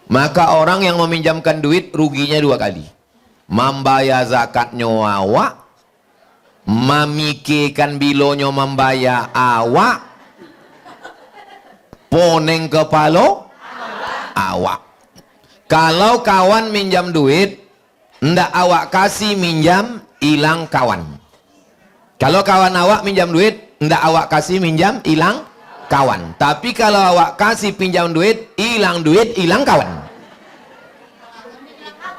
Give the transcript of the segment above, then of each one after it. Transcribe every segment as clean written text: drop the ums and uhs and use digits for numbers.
Maka orang yang meminjamkan duit ruginya dua kali. Membayar zakatnya awak, memikirkan bilonyo membayar awak, poneng kepala awak. Kalau kawan minjam duit, ndak awak kasih minjam, hilang kawan. Kalau kawan awak minjam duit, ndak awak kasih minjam, hilang kawan. Tapi kalau awak kasih pinjam duit, hilang kawan.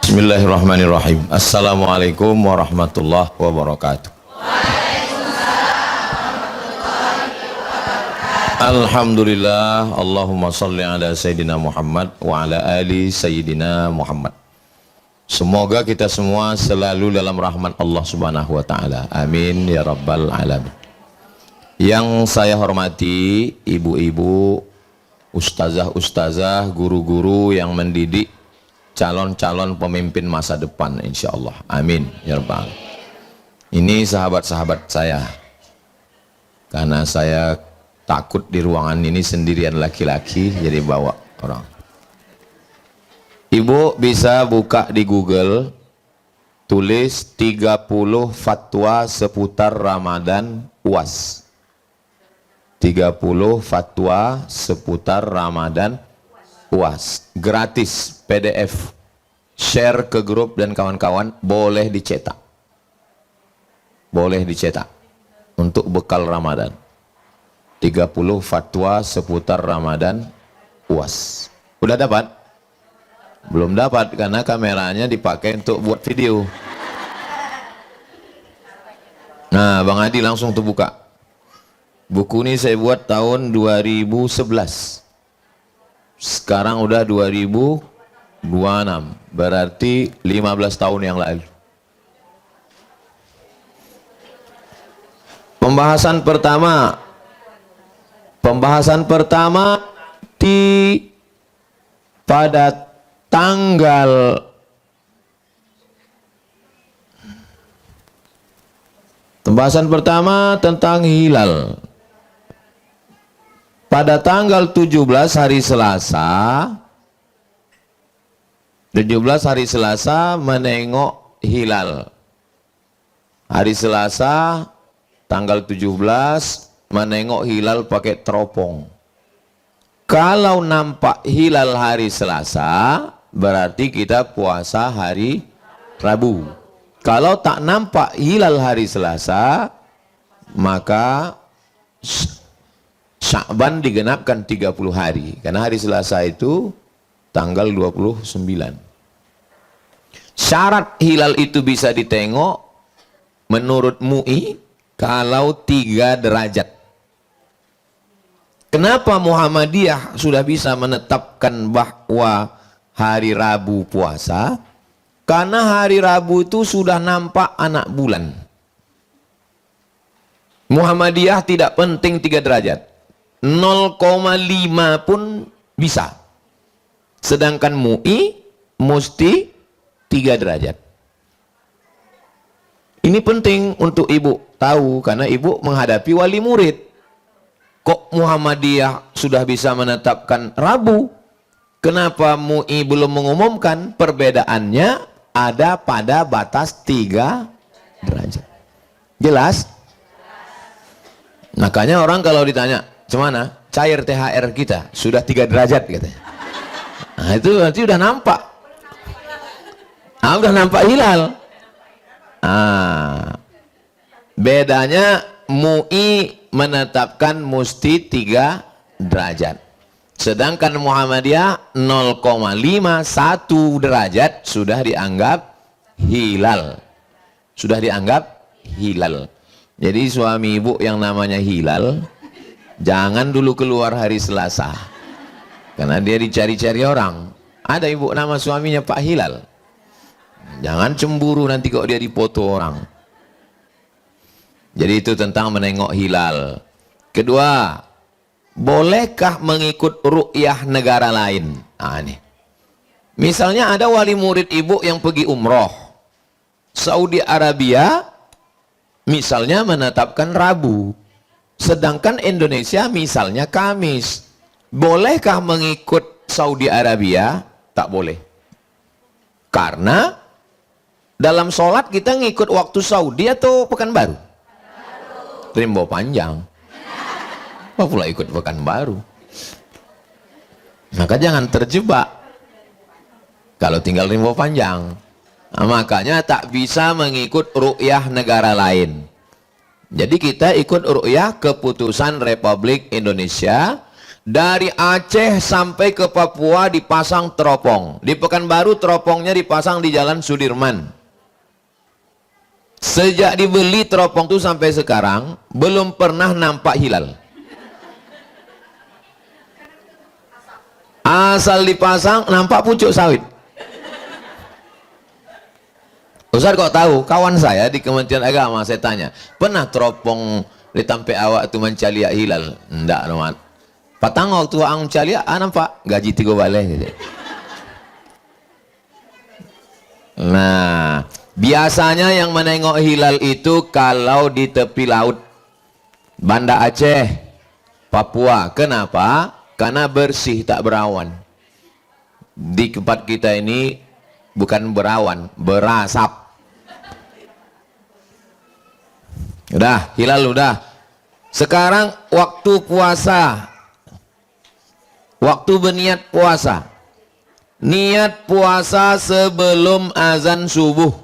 Bismillahirrahmanirrahim. Assalamualaikum warahmatullahi wabarakatuh. Alhamdulillah, Allahumma salli ala Sayyidina Muhammad wa ala ali Sayyidina Muhammad. Semoga kita semua selalu dalam rahmat Allah Subhanahu wa Ta'ala. Amin ya Rabbal Alamin. Yang saya hormati ibu-ibu, ustazah-ustazah, guru-guru yang mendidik calon-calon pemimpin masa depan, insya Allah. Amin ya Rabbal Alamin. Ini sahabat-sahabat saya, karena saya takut di ruangan ini sendirian laki-laki, jadi bawa orang. Ibu bisa buka di Google, tulis 30 fatwa seputar Ramadan UAS. 30 fatwa seputar Ramadan UAS. Gratis, PDF. Share ke grup dan kawan-kawan, boleh dicetak. Boleh dicetak untuk bekal Ramadan. 30 fatwa seputar Ramadan UAS. Udah dapat? Belum dapat karena kameranya dipakai untuk buat video. Nah, Bang Adi langsung terbuka. Buku ini saya buat tahun 2011. Sekarang udah 2026. Berarti 15 tahun yang lalu. Pembahasan pertama pada tanggal tentang hilal. Pada tanggal 17 hari Selasa, menengok hilal. Hari Selasa tanggal 17 menengok hilal pakai teropong. Kalau nampak hilal hari Selasa, berarti kita puasa hari Rabu. Kalau tak nampak hilal hari Selasa, maka Sya'ban digenapkan 30 hari. Karena hari Selasa itu tanggal 29. Syarat hilal itu bisa ditengok menurut MUI kalau 3 derajat. Kenapa Muhammadiyah sudah bisa menetapkan bahwa hari Rabu puasa? Karena hari Rabu itu sudah nampak anak bulan. Muhammadiyah tidak penting 3 derajat. 0,5 pun bisa. Sedangkan MUI mesti 3 derajat. Ini penting untuk ibu tahu karena ibu menghadapi wali murid. Kok Muhammadiyah sudah bisa menetapkan Rabu? Kenapa MUI belum mengumumkan? Perbedaannya ada pada batas 3 derajat. Jelas? Makanya orang kalau ditanya, "Gimana? Cair THR kita sudah 3 derajat," katanya. Nah, itu nanti udah nampak. Udah nampak hilal. Bedanya MUI menetapkan mesti 3 derajat. Sedangkan Muhammadiyah 0,51 derajat sudah dianggap hilal. Sudah dianggap hilal. Jadi suami ibu yang namanya hilal, jangan dulu keluar hari Selasa. Karena dia dicari-cari orang. Ada ibu nama suaminya Pak Hilal. Jangan cemburu nanti kok dia dipoto orang. Jadi itu tentang menengok hilal. Kedua, bolehkah mengikut ru'yah negara lain? Ini. Misalnya ada wali murid ibu yang pergi umroh. Saudi Arabia misalnya menetapkan Rabu. Sedangkan Indonesia misalnya Kamis. Bolehkah mengikut Saudi Arabia? Tak boleh. Karena dalam sholat kita ngikut waktu Saudi atau Pekanbaru? Rimbo panjang. Apa pula ikut Pekanbaru? Maka jangan terjebak kalau tinggal rimbo panjang. Nah, makanya tak bisa mengikut ru'yah negara lain. Jadi kita ikut ru'yah keputusan Republik Indonesia. Dari Aceh sampai ke Papua dipasang teropong. Di Pekanbaru teropongnya dipasang di Jalan Sudirman. Sejak dibeli teropong itu sampai sekarang belum pernah nampak hilal. Asal dipasang nampak pucuk sawit. Ustaz kok tahu? Kawan saya di Kementerian Agama saya tanya, pernah teropong ditampai awak itu mencari hilal? Enggak, teman. Patang waktu ang mencari, nampak gaji 3 balik. Gitu. Nah, biasanya yang menengok hilal itu kalau di tepi laut, Banda Aceh, Papua. Kenapa? Karena bersih, tak berawan. Di tempat kita ini bukan berawan, berasap. Udah, hilal udah. Sekarang waktu puasa. Waktu berniat puasa. Niat puasa sebelum azan subuh.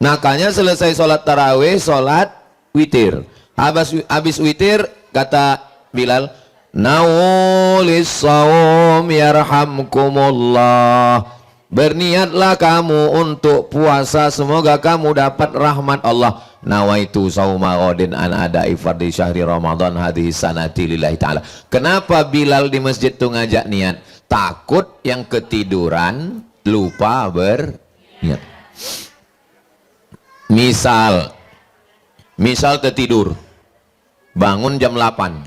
Makanya selesai sholat tarawih, sholat witir. Habis witir, kata Bilal, Naulis saum yarhamkumullah. Berniatlah kamu untuk puasa, semoga kamu dapat rahmat Allah. Nawaitu sauma ghadin an ada'i fardhi syahri Ramadan hadhihi sanati lillahi ta'ala. Kenapa Bilal di masjid itu ngajak niat? Takut yang ketiduran lupa berniat. Misal tertidur, bangun jam 8,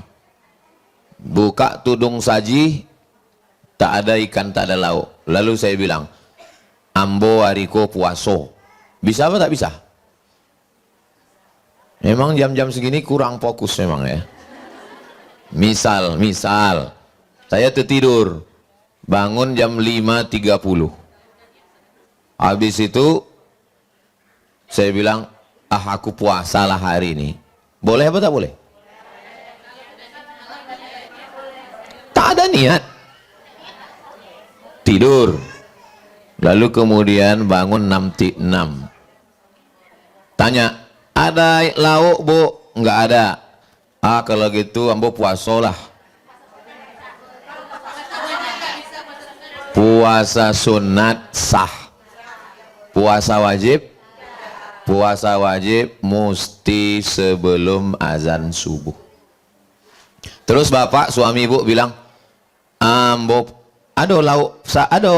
buka tudung saji, tak ada ikan, tak ada lauk. Lalu saya bilang, ambo hariko puaso. Bisa apa tak bisa? Memang jam-jam segini kurang fokus memang ya. Misal, saya tertidur, bangun jam 5.30. Habis itu, saya bilang, aku puasalah hari ini. Boleh apa tak boleh? Tak ada niat. Tidur. Lalu kemudian bangun 6.06. Tanya, ada lauk bu? Enggak ada. Kalau gitu ambo puasolah. Puasa sunat sah. Puasa wajib? Puasa wajib mesti sebelum azan subuh. Terus bapak suami ibu bilang, ambo ada lauk, ada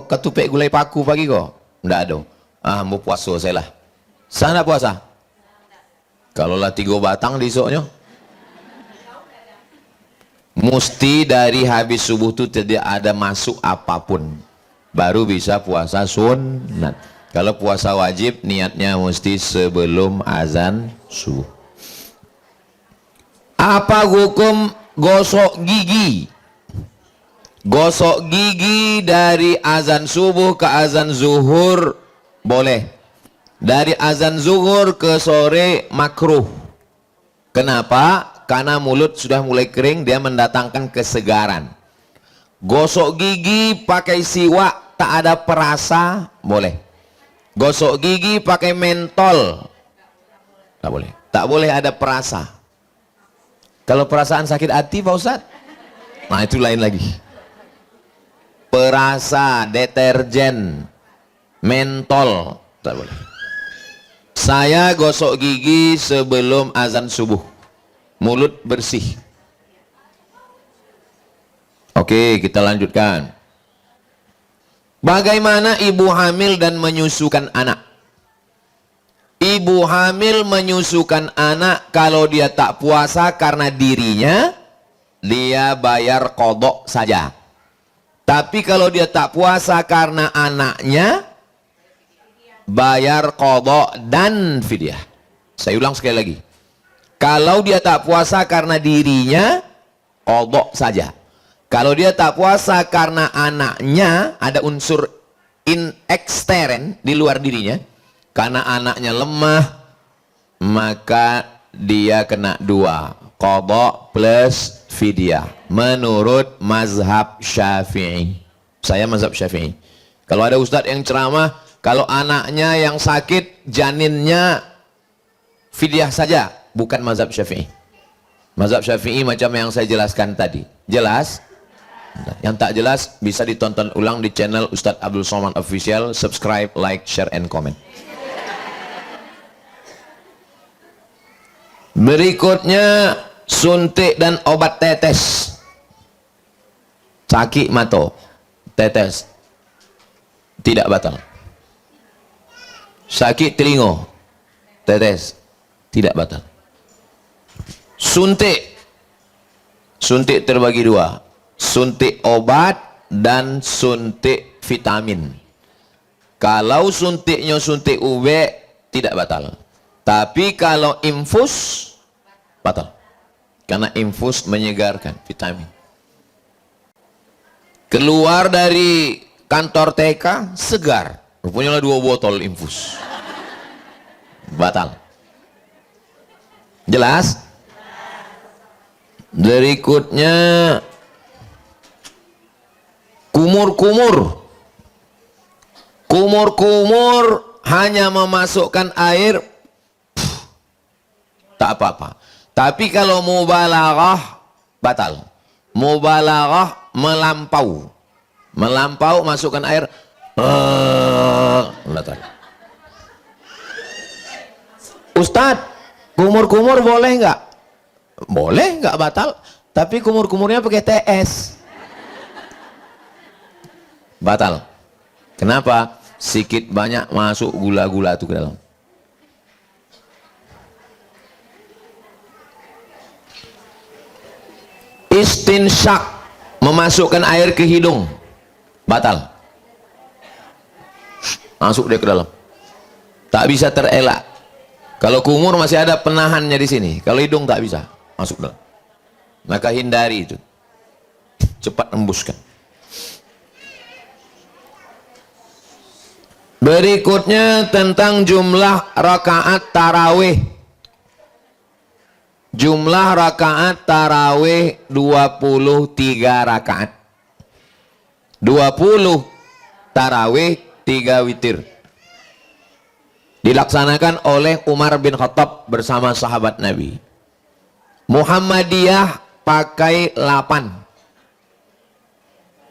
ketupek gulai paku pagi kok? Enggak ada. Ambo puasa saya lah. Sana puasa? Kalau lah 3 batang di esoknya, mesti dari habis subuh itu tidak ada masuk apapun, baru bisa puasa sunat. Kalau puasa wajib niatnya mesti sebelum azan subuh. Apa hukum gosok gigi? Gosok gigi dari azan subuh ke azan zuhur boleh. Dari azan zuhur ke sore makruh. Kenapa? Karena mulut sudah mulai kering, dia mendatangkan kesegaran. Gosok gigi pakai siwak tak ada perasa boleh. Gosok gigi pakai mentol tak boleh. Tak boleh ada perasa. Kalau perasaan sakit hati Pak Ustadz, nah itu lain lagi. Perasa, deterjen, mentol tak boleh. Saya gosok gigi sebelum azan subuh, mulut bersih. Oke, kita lanjutkan. Bagaimana ibu hamil dan menyusukan anak? Ibu hamil menyusukan anak kalau dia tak puasa karena dirinya, dia bayar qadha saja. Tapi kalau dia tak puasa karena anaknya, bayar qadha dan fidyah. Saya ulang sekali lagi. Kalau dia tak puasa karena dirinya, qadha saja. Kalau dia tak puasa karena anaknya ada unsur ekstern di luar dirinya, karena anaknya lemah, maka dia kena dua, qadha plus fidyah menurut mazhab Syafi'i. Saya mazhab Syafi'i. Kalau ada ustadz yang ceramah, kalau anaknya yang sakit, janinnya fidyah saja, bukan mazhab Syafi'i. Mazhab Syafi'i macam yang saya jelaskan tadi. Jelas? Yang tak jelas bisa ditonton ulang di channel Ustadz Abdul Somad Official. Subscribe, like, share, and comment. Berikutnya suntik dan obat tetes. Sakit mata, tetes, tidak batal. Sakit telinga, tetes, tidak batal. Suntik, suntik terbagi dua, suntik obat dan suntik vitamin. Kalau suntiknya suntik UV tidak batal, tapi kalau infus batal, karena infus menyegarkan, vitamin. Keluar dari kantor TK segar, rupanya 2 botol infus, batal. Jelas? Berikutnya kumur-kumur. Kumur-kumur hanya memasukkan air, tak apa-apa. Tapi kalau mubalaghah batal. Mubalaghah melampau. Melampau masukkan air, batal. Ustadz, kumur-kumur boleh nggak? Boleh, nggak batal. Tapi kumur-kumurnya pakai TS, batal. Kenapa? Sikit banyak masuk gula-gula itu ke dalam. Istinsyak, memasukkan air ke hidung, batal. Masuk dia ke dalam, tak bisa terelak. Kalau kumur masih ada penahannya di sini, kalau hidung tak bisa masuk dalam, maka hindari itu, cepat embuskan. Berikutnya tentang jumlah rakaat tarawih. Jumlah rakaat tarawih 23 rakaat. 20 tarawih, 3 witir. Dilaksanakan oleh Umar bin Khattab bersama sahabat Nabi. Muhammadiyah pakai 8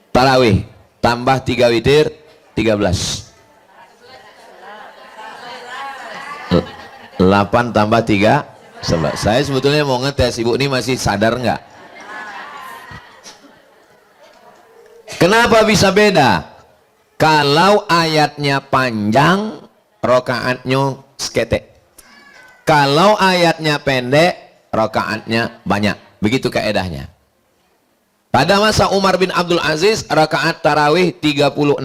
tarawih tambah 3 witir, 13. 8 tambah 3, 11. Saya sebetulnya mau ngetes, ibu ini masih sadar nggak? Kenapa bisa beda? Kalau ayatnya panjang, rokaatnya seketek. Kalau ayatnya pendek, rakaatnya banyak. Begitu kaedahnya. Pada masa Umar bin Abdul Aziz, rakaat tarawih 36.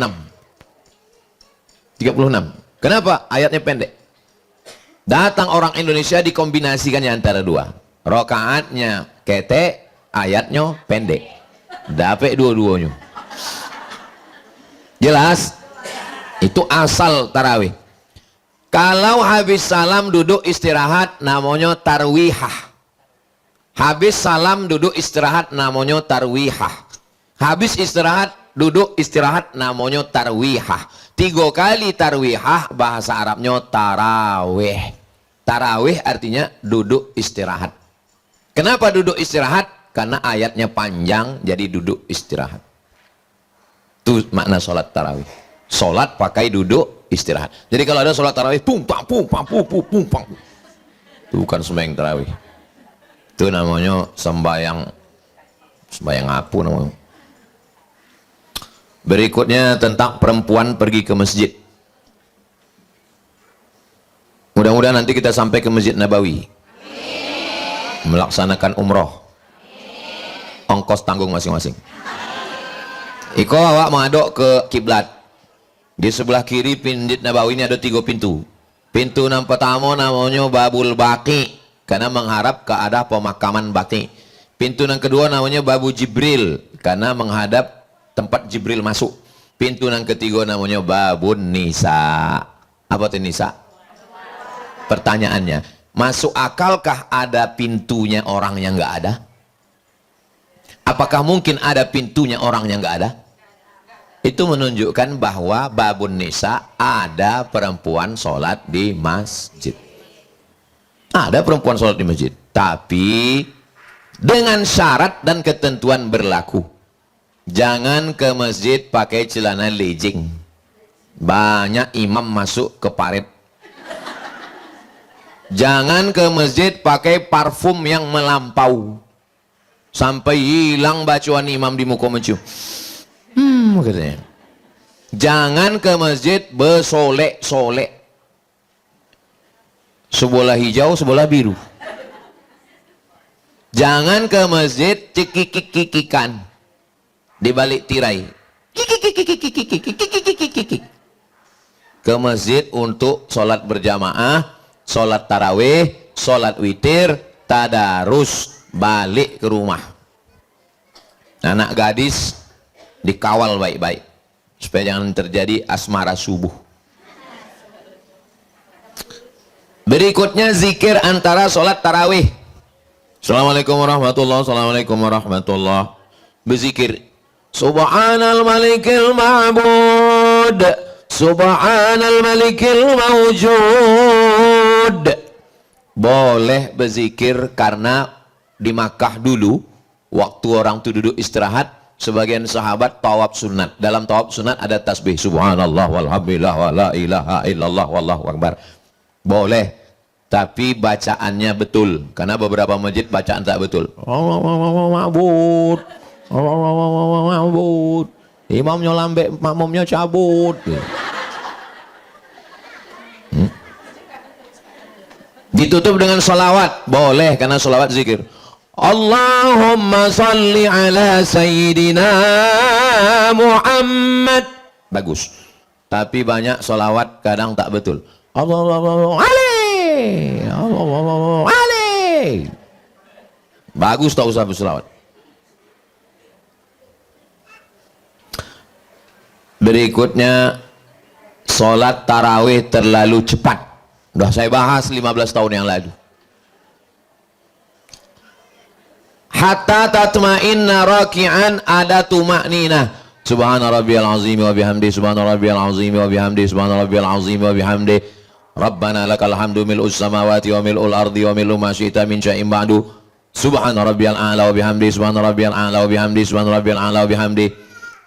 36. Kenapa? Ayatnya pendek. Datang orang Indonesia dikombinasikannya antara dua. Rakaatnya ketek, ayatnya pendek. Dapat dua-duanya. Jelas? Itu asal tarawih. Kalau habis salam duduk istirahat namanya tarwihah. Habis salam duduk istirahat namanya tarwihah. Habis istirahat duduk istirahat namanya tarwihah. 3 kali tarwihah, bahasa Arabnya tarawih. Tarawih artinya duduk istirahat. Kenapa duduk istirahat? Karena ayatnya panjang, jadi duduk istirahat. Itu makna sholat tarawih. Sholat pakai duduk istirahat. Jadi kalau ada sholat tarawih, pumpang, pumpang, pumpang, pumpang, itu bukan sembahyang tarawih. Itu namanya sembahyang apa namanya. Berikutnya tentang perempuan pergi ke masjid. Mudah-mudahan nanti kita sampai ke Masjid Nabawi. Melaksanakan umroh. Ongkos tanggung masing-masing. Iko awak mengaduk ke kiblat. Di sebelah kiri Masjid Nabawi ini ada 3 pintu. Pintu yang pertama namanya Babul Baqi, karena mengharap ke arah pemakaman Baqi. Pintu yang kedua namanya babu Jibril, karena menghadap tempat Jibril masuk. Pintu yang ketiga namanya babun nisa. Apa itu nisa? Pertanyaannya, masuk akalkah ada pintunya orang yang nggak ada? Apakah mungkin ada pintunya orang yang nggak ada? Itu menunjukkan bahwa babun nisa ada perempuan sholat di masjid. Ada perempuan sholat di masjid, tapi dengan syarat dan ketentuan berlaku. Jangan ke masjid pakai celana legging. Banyak imam masuk ke paret. Jangan ke masjid pakai parfum yang melampau sampai hilang bacaan imam di muka mencium. Katanya. Jangan ke masjid bersolek-solek. Sebelah hijau, sebelah biru. Jangan ke masjid cekik-kikikan di balik tirai. Ke masjid untuk sholat berjamaah, sholat tarawih, sholat witir, tadarus, balik ke rumah. Anak gadis dikawal baik-baik supaya jangan terjadi asmara subuh. Berikutnya zikir antara sholat tarawih. Assalamualaikum warahmatullahi wabarakatuh. Assalamualaikum warahmatullahi wabarakatuh. Berzikir Subhanal malikil ma'bud, Subhanal malikil mawjud. Boleh berzikir karena di Makkah dulu waktu orang itu duduk istirahat, sebagian sahabat tawaf sunat. Dalam tawaf sunat ada tasbih subhanallah walhamdulillah wa la ilaha illallah wallahu akbar. Boleh, tapi bacaannya betul, karena beberapa masjid bacaan tak betul. Ma'bud, ma'bud, imamnya lambe, makmumnya cabut. Ditutup dengan sholawat, boleh, karena sholawat zikir. Allahumma salli ala sayyidina Muhammad. Bagus, tapi banyak sholawat kadang tak betul. Allahumma Ali. Bagus, tak usah berselawat. Berikutnya, sholat tarawih terlalu cepat. Udah saya bahas 15 tahun yang lalu. Hatta tatma'inna raki'an, ada tuma'ninah. Subhana rabbiyal azim wa bihamdi, subhana rabbiyal azim wa bihamdi, subhana rabbiyal azim wa bihamdi. Rabbana lakal hamdu mil'us samawati wa mil'ul ardi wa mil'u ma syi'ta min syai'in ba'du. Subhana rabbiyal a'la wa bihamdi, subhana rabbiyal a'la wa bihamdi, subhana rabbiyal a'la wa bihamdi.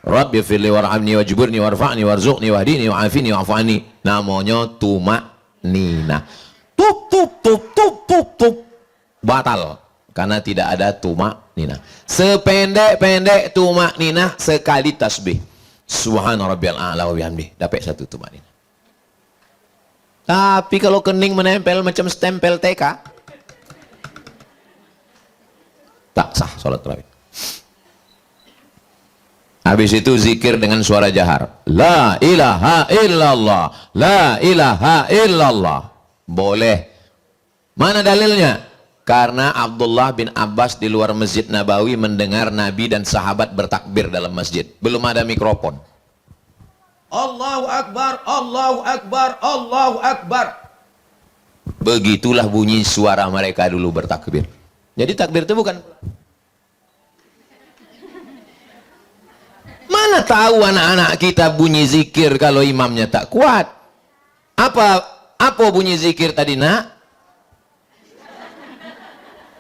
Rabbi firli warhamni wajburni warfa'ni warzuqni wahdini wa'afini wa'afani. Namanya tuma'ninah. Tup tup tup tup tup tup. Batal karena tidak ada tuma'ninah. Sependek-pendek tuma'ninah sekali tasbih. Subhana rabbiyal a'la wa bihamdi. Dapat satu tuma'ninah. Tapi kalau kening menempel macam stempel TK, tak sah sholat tarawih. Habis itu zikir dengan suara jahar. La ilaha illallah, la ilaha illallah. Boleh. Mana dalilnya? Karena Abdullah bin Abbas di luar Masjid Nabawi mendengar Nabi dan sahabat bertakbir dalam masjid. Belum ada mikrofon. Allahu Akbar, Allahu Akbar, Allahu Akbar. Begitulah bunyi suara mereka dulu bertakbir. Jadi takbir itu bukan. Mana tahu anak-anak kita bunyi zikir kalau imamnya tak kuat. Apa bunyi zikir tadi, nak?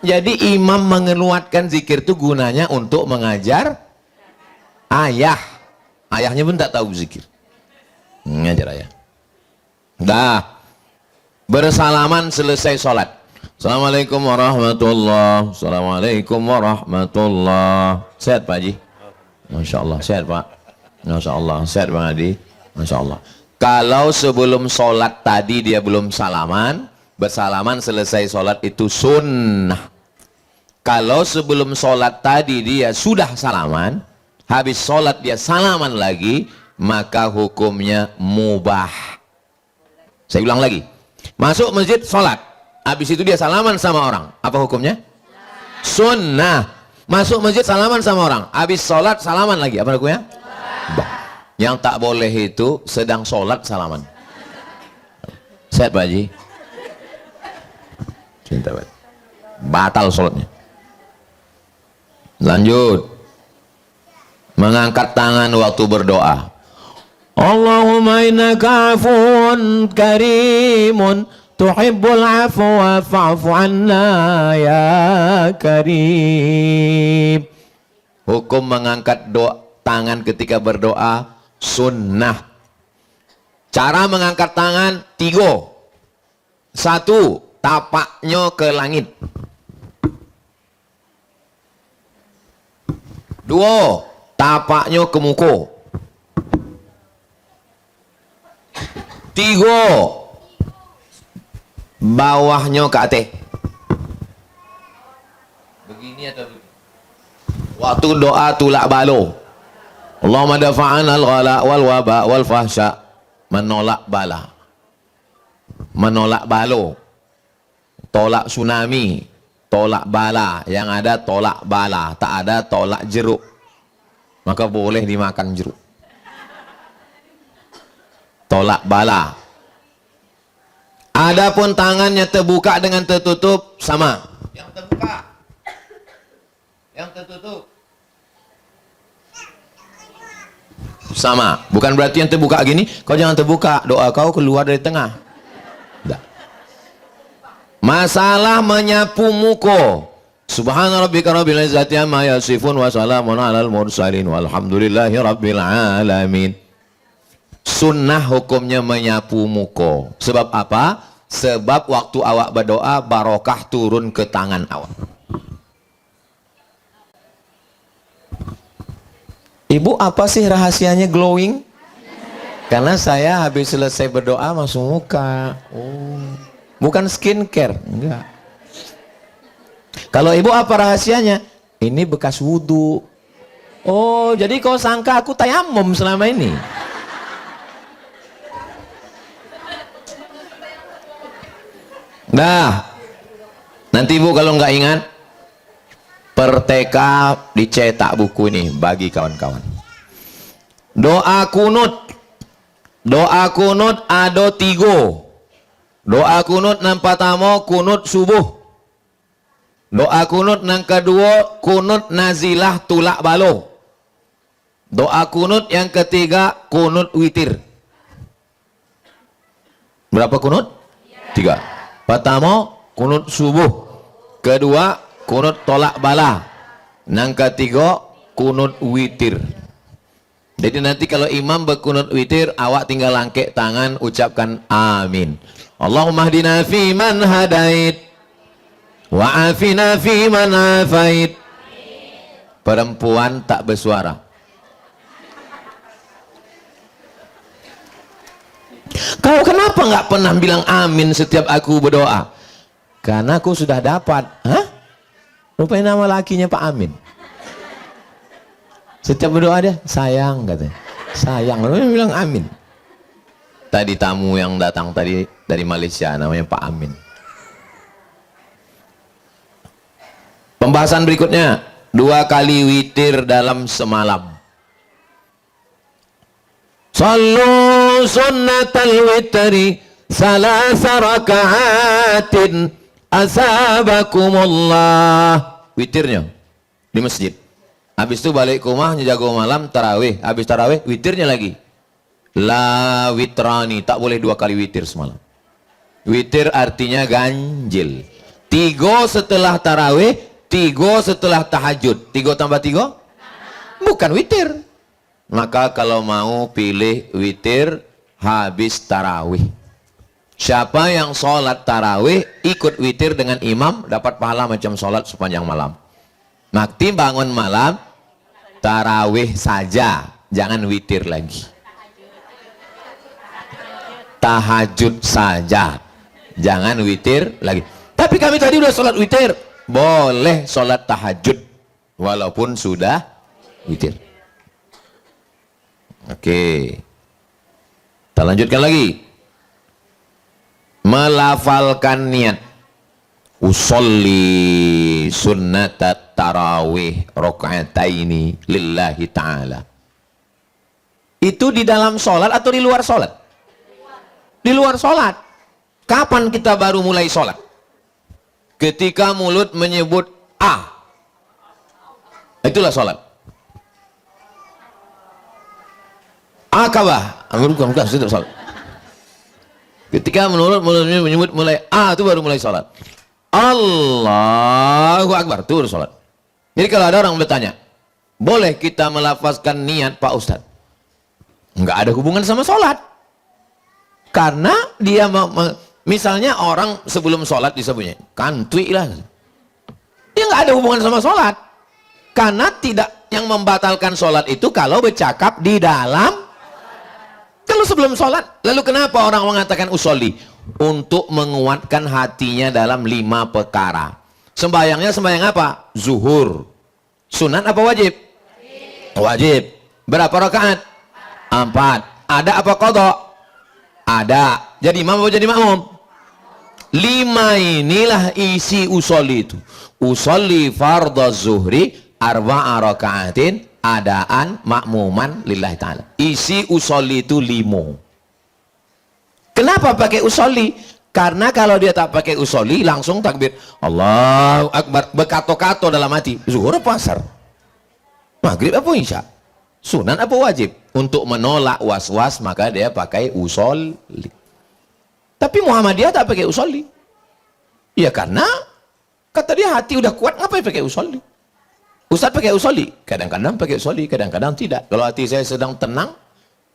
Jadi imam mengeluarkan zikir itu gunanya untuk mengajar ayah. Ayahnya pun tak tahu zikir. Ngajar ayah. Dah. Bersalaman selesai sholat. Assalamualaikum warahmatullahi wabarakatuh. Assalamualaikum warahmatullahi wabarakatuh. Sehat Pak Haji? Masya Allah. Sehat Pak? Masya Allah. Sehat Bang Adi? Masya Allah. Kalau sebelum sholat tadi dia belum salaman, bersalaman selesai sholat itu sunnah. Kalau sebelum sholat tadi dia sudah salaman, habis sholat dia salaman lagi, maka hukumnya mubah. Saya ulang lagi. Masuk masjid sholat, habis itu dia salaman sama orang, apa hukumnya? Sunnah. Masuk masjid salaman sama orang, habis sholat salaman lagi, apa hukumnya? Yang tak boleh itu sedang sholat salaman. Sehat Pak Haji? Cinta banget. Batal sholatnya. Lanjut. Mengangkat tangan waktu berdoa. Allahumma innaka afuun karimun tuhibbul afwa fa'fu anna ya karim. Hukum mengangkat tangan ketika berdoa sunnah. Cara mengangkat tangan 3. 1, tapaknya ke langit. 2, tapaknya ke muka. 3, bawahnya ke atas. Begini atau begini? Waktu doa tulak balo. Allahumma dafa'an al-ghala wal waba wal fahsya. Menolak bala. Menolak balo. Tolak tsunami. Tolak bala. Yang ada tolak bala. Tak ada tolak jeruk. Maka boleh dimakan jeruk. Tolak bala. Adapun tangannya terbuka dengan tertutup sama. Yang terbuka, yang tertutup sama. Bukan berarti yang terbuka gini, kau jangan terbuka, doa kau keluar dari tengah. Tidak. Masalah menyapu muka. Subhana rabbika rabbil izzati amma yasifun wa salamun alal mursalin walhamdulillahi rabbil alamin. Sunnah hukumnya menyapu muka. Sebab apa? Sebab waktu awak berdoa barokah turun ke tangan awak. Ibu, apa sih rahasianya glowing? Karena saya habis selesai berdoa masuk muka. Oh, bukan skincare, enggak. Kalau ibu apa rahasianya? Ini bekas wudhu. Oh, jadi kau sangka aku tayamum selama ini? Nah, nanti ibu kalau nggak ingat, Perteka dicetak buku ini bagi kawan-kawan. Doa kunut. Doa kunut ada 3. Doa kunut yang pertama kunut subuh. Doa kunut yang kedua kunut nazilah tulak balo. Doa kunut yang ketiga kunut witir. Berapa kunut? 3. Pertama kunut subuh, kedua kunut tolak bala, yang ketiga kunut witir. Jadi nanti kalau imam berkunut witir, awak tinggal langkek tangan ucapkan amin. Allahumma hdina fi man hadait wa afina fi man afait. Perempuan tak bersuara. Kau kenapa nggak pernah bilang amin setiap aku berdoa? Karena aku sudah dapat. Hah? Rupanya nama lakinya Pak Amin. Setiap berdoa dia sayang katanya. Sayang. Rupanya bilang amin. Tadi tamu yang datang tadi dari Malaysia namanya Pak Amin. Pembahasan berikutnya, 2 kali witir dalam semalam. Sallu sunnatal witri salasa raka'atin asabakumullah. Witirnya di masjid. Habis itu balik ke rumah jaga malam tarawih. Habis tarawih witirnya lagi. La witrani, tak boleh 2 kali witir semalam. Witir artinya ganjil. 3 setelah tarawih, 3 setelah tahajud. 3 tambah 3? Bukan witir. Maka kalau mau pilih witir habis tarawih. Siapa yang sholat tarawih ikut witir dengan imam dapat pahala macam sholat sepanjang malam. Makti bangun malam tarawih saja, jangan witir lagi. Tahajud saja, jangan witir lagi. Tapi kami tadi udah sholat witir, boleh sholat tahajud walaupun sudah witir. Oke, kita lanjutkan lagi. Melafalkan niat. usolli sunnatat tarawih rakaataini lillahi ta'ala. Itu di dalam sholat atau di luar sholat? Di luar sholat. Kapan kita baru mulai sholat? Ketika mulut menyebut A, itulah sholat. Akabah, bukan sudah sholat. Ketika mulut menyebut mulai A, itu baru mulai sholat. Allahu Akbar, itu baru sholat. Jadi kalau ada orang bertanya, boleh kita melafazkan niat Pak Ustadz? Enggak ada hubungan sama sholat. Karena dia misalnya orang sebelum sholat disebutnya kantui lah, dia nggak ada hubungan sama sholat. Karena tidak, yang membatalkan sholat itu kalau bercakap di dalam, kalau sebelum sholat. Lalu kenapa orang mengatakan usolli? Untuk menguatkan hatinya dalam 5 perkara. Sembayangnya sembayang apa? Zuhur. Sunat apa wajib? Wajib. Berapa rakaat? 4. Ada apa qadha? Ada. Jadi imam apa jadi makmum? 5 inilah isi usolli itu. Usolli fardhu zuhri arba'a raka'atin adaan makmuman lillahi ta'ala. Isi usolli itu 5. Kenapa pakai usolli? Karena kalau dia tak pakai usolli langsung takbir Allahu Akbar, berkato-kato dalam hati, zuhur apa asar, maghrib apa isya, sunat apa wajib. Untuk menolak was-was maka dia pakai usolli. Tapi Muhammadiyah tak pakai usolli. Ya karena kata dia hati udah kuat, ngapain pakai usolli? Ustaz pakai usolli, kadang-kadang pakai usolli, kadang-kadang tidak. Kalau hati saya sedang tenang,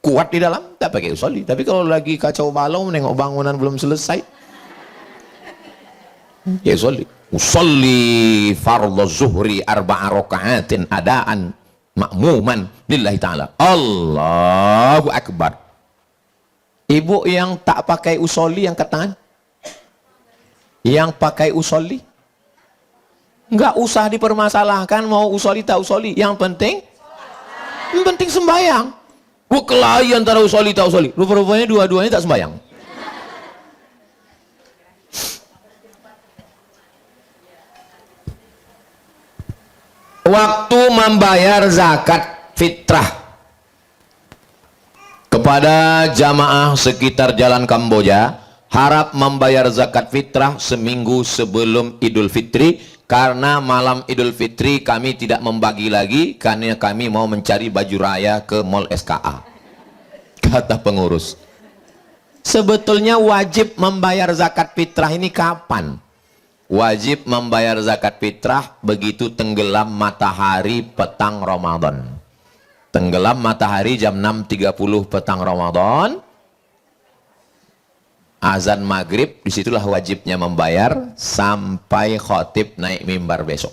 kuat di dalam, tak pakai usolli. Tapi kalau lagi kacau balau, menengok bangunan belum selesai, ya usolli. Usolli fardhu zuhri arba'a raka'atin adaan makmuman lillahi ta'ala. Allahu Akbar. Ibu yang tak pakai usolli angkat tangan. Yang pakai usolli, nggak usah dipermasalahkan mau usolli tak usolli. Yang penting sembahyang. Kelahi antara usolli tak usolli. Rupa-rupanya dua-duanya tak sembahyang. Waktu membayar zakat fitrah kepada jamaah sekitar Jalan Kamboja, harap membayar zakat fitrah seminggu sebelum Idul Fitri, karena malam Idul Fitri kami tidak membagi lagi karena kami mau mencari baju raya ke Mall SKA. Kata pengurus. Sebetulnya wajib membayar zakat fitrah ini kapan? Wajib membayar zakat fitrah begitu tenggelam matahari petang Ramadan. Tenggelam matahari jam 6.30 petang Ramadan, azan maghrib, disitulah wajibnya membayar sampai khotib naik mimbar besok.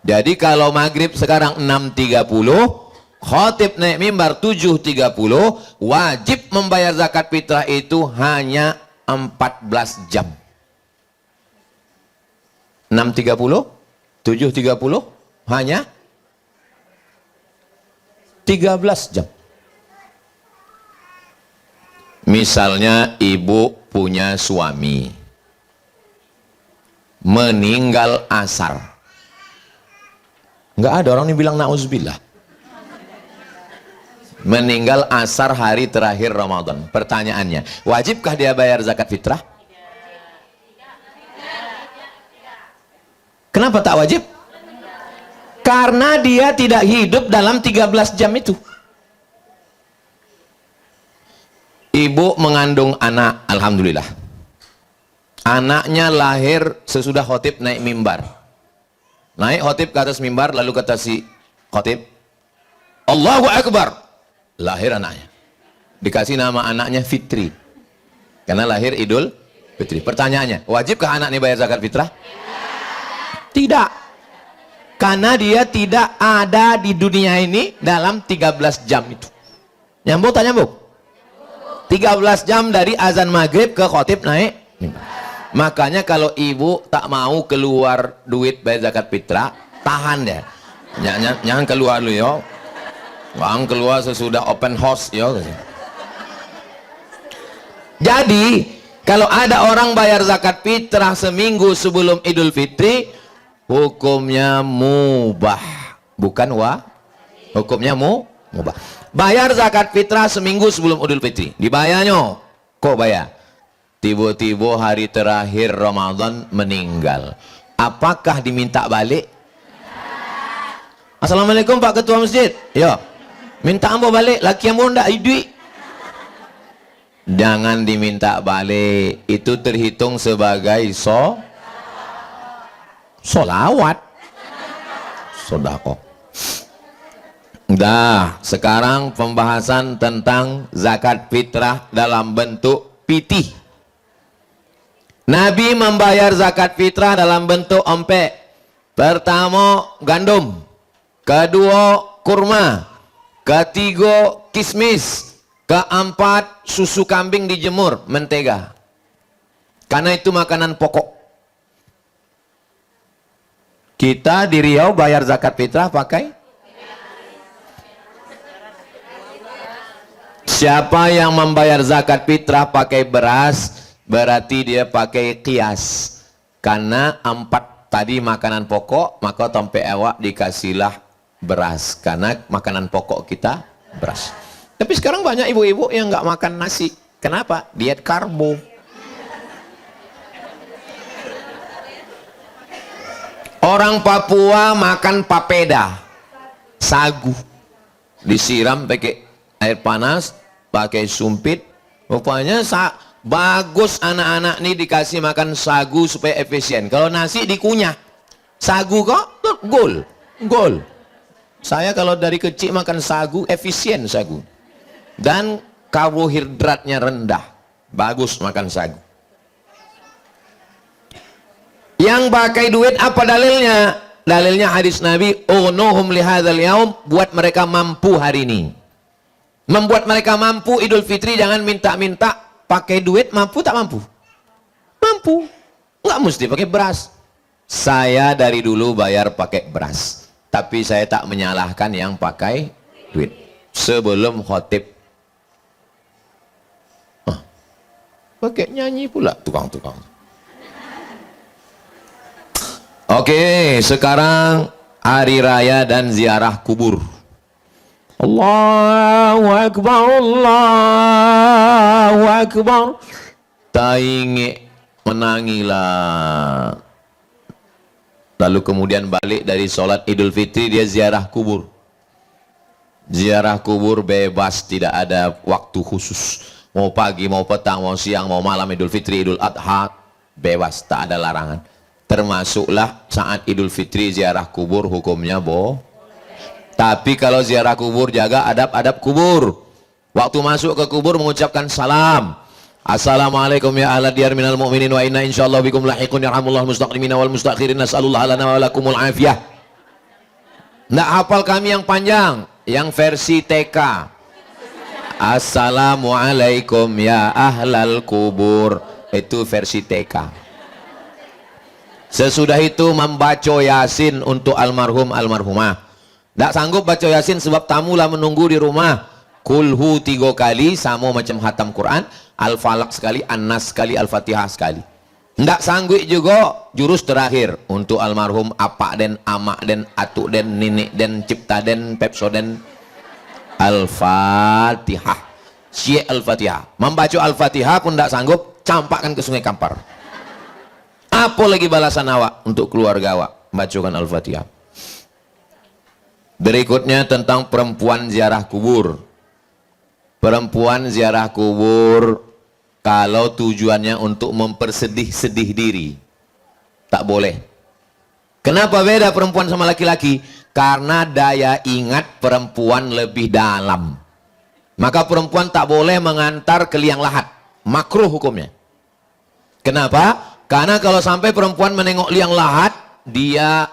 Jadi kalau maghrib sekarang 6.30, khotib naik mimbar 7.30, wajib membayar zakat fitrah itu hanya 14 jam. 6.30, 7.30, hanya 13 jam. Misalnya ibu punya suami meninggal asar, nggak ada orang yang bilang na'udzubillah. Meninggal asar hari terakhir Ramadan. Pertanyaannya, wajibkah dia bayar zakat fitrah? Kenapa tak wajib? Karena dia tidak hidup dalam 13 jam itu. Ibu mengandung anak, alhamdulillah. Anaknya lahir sesudah khotib naik mimbar. Naik khotib ke atas mimbar, lalu kata si khotib, Allahu Akbar. Lahir anaknya. Dikasih nama anaknya Fitri. Karena lahir Idul Fitri. Pertanyaannya, wajibkah anak ini bayar zakat fitrah? Tidak. Karena dia tidak ada di dunia ini dalam 13 jam itu. Nyambung tak nyambung? 13 jam dari azan maghrib ke khotib naik. Makanya kalau ibu tak mau keluar duit bayar zakat fitrah, tahan deh. Jangan keluar dulu yo. Bang keluar sesudah open house yo. Jadi Kalau ada orang bayar zakat fitrah seminggu sebelum Idul Fitri, hukumnya mubah, bukan hukumnya mubah. Bayar zakat fitrah seminggu sebelum Idul Fitri, dibayarnya. Kok bayar? Tiba-tiba hari terakhir Ramadan meninggal. Apakah diminta balik? Assalamualaikum Pak Ketua Masjid. Ya. Minta ambo balik, laki ambo ndak duit. Jangan diminta balik, itu terhitung sebagai solawat, sodako. Dah, sekarang pembahasan tentang zakat fitrah dalam bentuk pitih. Nabi membayar zakat fitrah dalam bentuk ompek. Pertama gandum, kedua kurma, ketiga kismis, keempat susu kambing dijemur, mentega. Karena itu makanan pokok. Kita di Riau bayar zakat fitrah pakai? Siapa yang membayar zakat fitrah pakai beras, berarti dia pakai kias. Karena 4 tadi makanan pokok, maka tompe awak dikasihlah beras. Karena makanan pokok kita beras. Tapi sekarang banyak ibu-ibu yang nggak makan nasi. Kenapa? Diet karbo. Orang Papua makan papeda, sagu, disiram pakai air panas, pakai sumpit. Rupanya bagus anak-anak nih dikasih makan sagu supaya efisien. Kalau nasi dikunyah, sagu kok gol. Saya kalau dari kecil makan sagu, efisien sagu. Dan karbohidratnya rendah, bagus makan sagu. Yang pakai duit apa dalilnya? Dalilnya hadis Nabi, unuhum lihadzal yaum, buat mereka mampu hari ini. Membuat mereka mampu Idul Fitri, jangan minta-minta pakai duit. Mampu tak mampu? Mampu, nggak mesti pakai beras. Saya dari dulu bayar pakai beras, tapi saya tak menyalahkan yang pakai duit. Sebelum khotib pakai nyanyi pula tukang-tukang. Oke, sekarang hari raya dan ziarah kubur. Allahu Akbar, Allahu Akbar. Tainge menangilah. Lalu kemudian balik dari sholat Idul Fitri, dia ziarah kubur. Ziarah kubur bebas, tidak ada waktu khusus. Mau pagi, mau petang, mau siang, mau malam, Idul Fitri, Idul Adha, bebas, tak ada larangan. Termasuklah saat Idul Fitri ziarah kubur, hukumnya Tapi kalau ziarah kubur, jaga adab-adab kubur. Waktu masuk ke kubur mengucapkan salam. Assalamualaikum ya ahla diyar minal mu'minin wa inna insyaallah bikum lahiqun yarhamullah mustaqimina wal mustakhirin nas'alullah lana wa lakumul afiyah. Nggak hafal kami yang panjang, yang versi TK. Assalamualaikum ya ahlal kubur, itu versi TK. Sesudah itu membaca Yasin untuk almarhum almarhumah. Tidak sanggup baca Yasin sebab tamu lah menunggu di rumah. Kulhu 3 kali sama macam hatam Quran, Al-Falaq sekali, An-Nas sekali, Al-Fatihah sekali. Tidak sanggup juga jurus terakhir untuk almarhum apa den, amak den, atuk den, nenek den, cipta den, pepso den, Al-Fatihah. Syekh Al-Fatihah. Membaca Al-Fatihah pun tidak sanggup, campakkan ke Sungai Kampar. Apa lagi balasan awak untuk keluarga awak? Bacakan Al-Fatihah. Berikutnya tentang perempuan ziarah kubur. Perempuan ziarah kubur kalau tujuannya untuk mempersedih-sedih diri, tak boleh. Kenapa beda perempuan sama laki-laki? Karena daya ingat perempuan lebih dalam. Maka perempuan tak boleh mengantar ke liang lahat. Makruh hukumnya. Kenapa? Karena kalau sampai perempuan menengok liang lahat, dia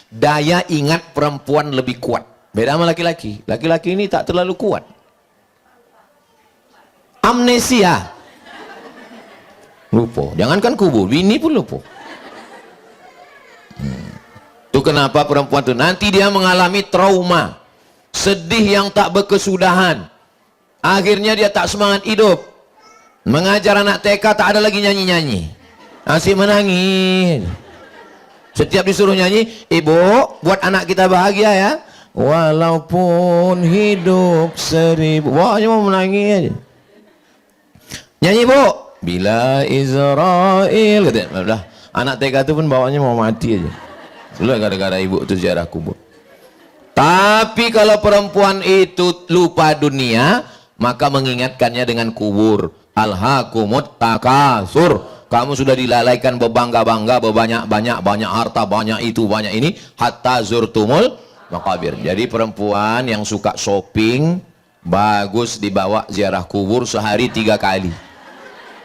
daya ingat perempuan lebih kuat. Beda sama laki-laki. Laki-laki ini tak terlalu kuat. Amnesia. Lupa. Jangankan kubur, bini pun lupa. Itu kenapa perempuan itu nanti dia mengalami trauma, sedih yang tak berkesudahan. Akhirnya dia tak semangat hidup. Mengajar anak TK tak ada lagi nyanyi-nyanyi, asyik menangis. Setiap disuruh nyanyi, ibu buat anak kita bahagia ya, walaupun hidup 1000. Wah, hanya mau menangis. Nyanyi bu, bila Israel, udah. Anak TK itu pun bawanya mau mati aja. Lu gara-gara ibu itu ziarah kubur. Tapi kalau perempuan itu lupa dunia, maka mengingatkannya dengan kubur. Alhaakumut takasur. Kamu sudah dilalaikan berbangga-bangga, banyak harta, banyak itu, banyak ini, hatta zurtumul maqabir. Jadi perempuan yang suka shopping, bagus dibawa ziarah kubur sehari 3 kali.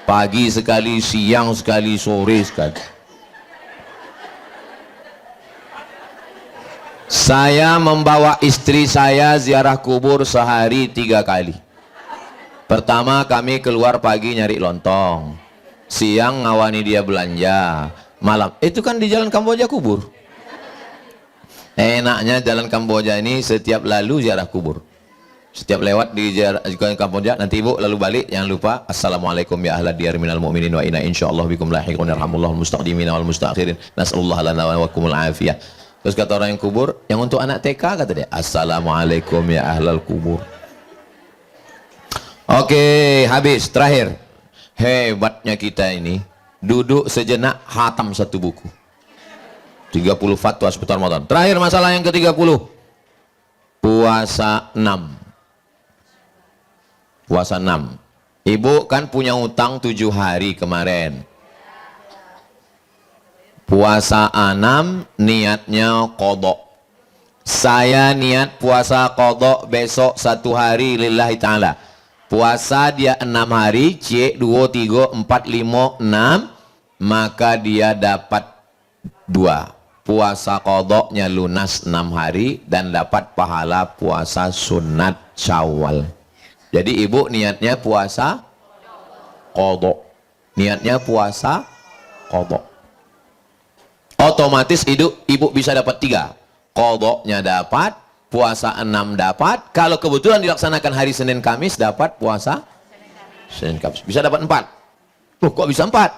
Pagi sekali, siang sekali, sore sekali. Saya membawa istri saya ziarah kubur sehari 3 kali. Pertama kami keluar pagi nyari lontong, siang ngawani dia belanja, malam itu kan di jalan Kamboja kubur. Enaknya jalan Kamboja ini setiap lalu ziarah kubur. Setiap lewat di jalan Kamboja, nanti ibu lalu balik jangan lupa assalamualaikum ya ahla diyar minal mu'minin wa inna insyaallah bikum lahiqun yarhamullahu mustaqdimin wal mustakhirin nasallallahu lana wa lakumul afiyah. Terus kata orang yang kubur, yang untuk anak TK kata dia, assalamualaikum ya ahlal kubur. Oke, habis. Terakhir, hebatnya kita ini duduk sejenak hatam 1 buku 30 fatwa seputar Ramadan. Terakhir masalah yang ke-30, puasa 6. Puasa 6. Ibu kan punya utang 7 hari kemarin. Puasa 6 niatnya qadha. Saya niat puasa qadha besok 1 hari lillahi ta'ala. Puasa dia 6 hari, C 2, 3, 4, 5, 6, maka dia dapat 2. Puasa qadha-nya lunas 6 hari dan dapat pahala puasa sunat Syawal. Jadi ibu niatnya puasa qadha. Niatnya puasa qadha. Otomatis ibu bisa dapat 3. Qadha-nya dapat, puasa 6 dapat. Kalau kebetulan dilaksanakan hari Senin Kamis dapat puasa Senin Kamis. Bisa dapat 4. Loh, kok bisa 4?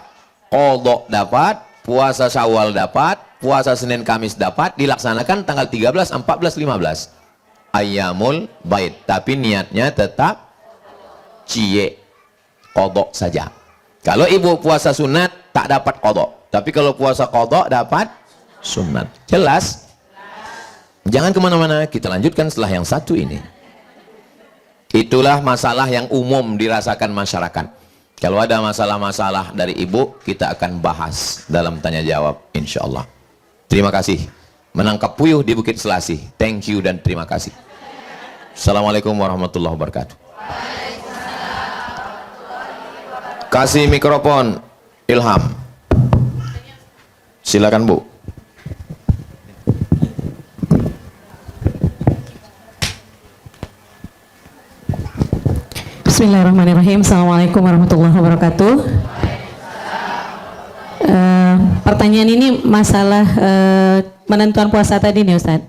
Qadha dapat, puasa Syawal dapat, puasa Senin Kamis dapat, dilaksanakan tanggal 13, 14, 15. Ayyamul Bait. Tapi niatnya tetap cie qadha saja. Kalau ibu puasa sunat tak dapat qadha. Tapi kalau puasa qadha dapat sunat. Jelas? Jangan kemana-mana, kita lanjutkan setelah yang satu ini. Itulah masalah yang umum dirasakan masyarakat. Kalau ada masalah-masalah dari ibu, kita akan bahas dalam tanya jawab insya Allah. Terima kasih. Menangkap puyuh di Bukit Selasih. Thank you dan terima kasih. Assalamualaikum warahmatullahi wabarakatuh. Kasih mikrofon Ilham. Silakan Bu. Bismillahirrahmanirrahim. Assalamualaikum warahmatullahi wabarakatuh. Pertanyaan ini masalah penentuan puasa tadi nih Ustaz.